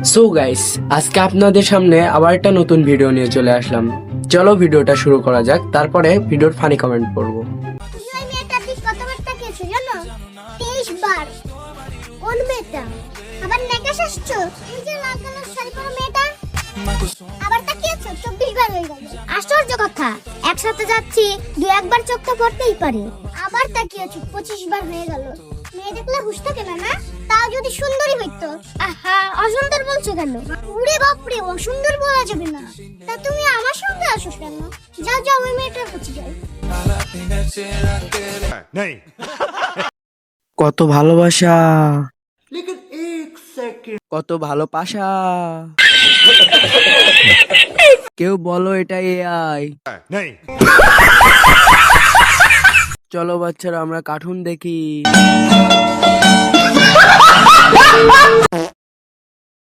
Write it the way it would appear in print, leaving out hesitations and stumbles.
So guys, আজকে আপনাদের সামনে আবার একটা নতুন ভিডিও নিয়ে চলে আসলাম। চলো ভিডিওটা শুরু করা যাক, তারপরে ভিডিওর ফানি কমেন্ট পড়বো। ওই মেয়েটা ঠিক কতবার তাকিয়েছো জানো? 23 বার। কোন মেয়েটা? আবার নেকাশ আসছো? এই যে লাল কালার শাড়ি পরা মেয়েটা। আবার তাকিয়েছো? 24 বার হয়ে গেল। আশ্চর্য কথা, একসাথে যাচ্ছি, দু একবার চোখ তো পড়তেই পারে। আবার তাকিয়েছো, 25 বার হয়ে গেল। মেয়ে দেখলে হুশ থাকে না না? তাও যদি সুন্দরী হইতো। আহা, অসুন্দর বলছো কেন? ওরে বাপরে, অসুন্দর বলা যাবে না। তা তুমি আমার সঙ্গে আসো কেন? যাও যাও, ওই মেয়েটার কাছে যাও। नहीं। কত ভালোবাসা, কত ভালোবাসা। কেউ বলো এটা এআই। नहीं। চলো বাচ্চারা আমরা কার্টুন দেখি।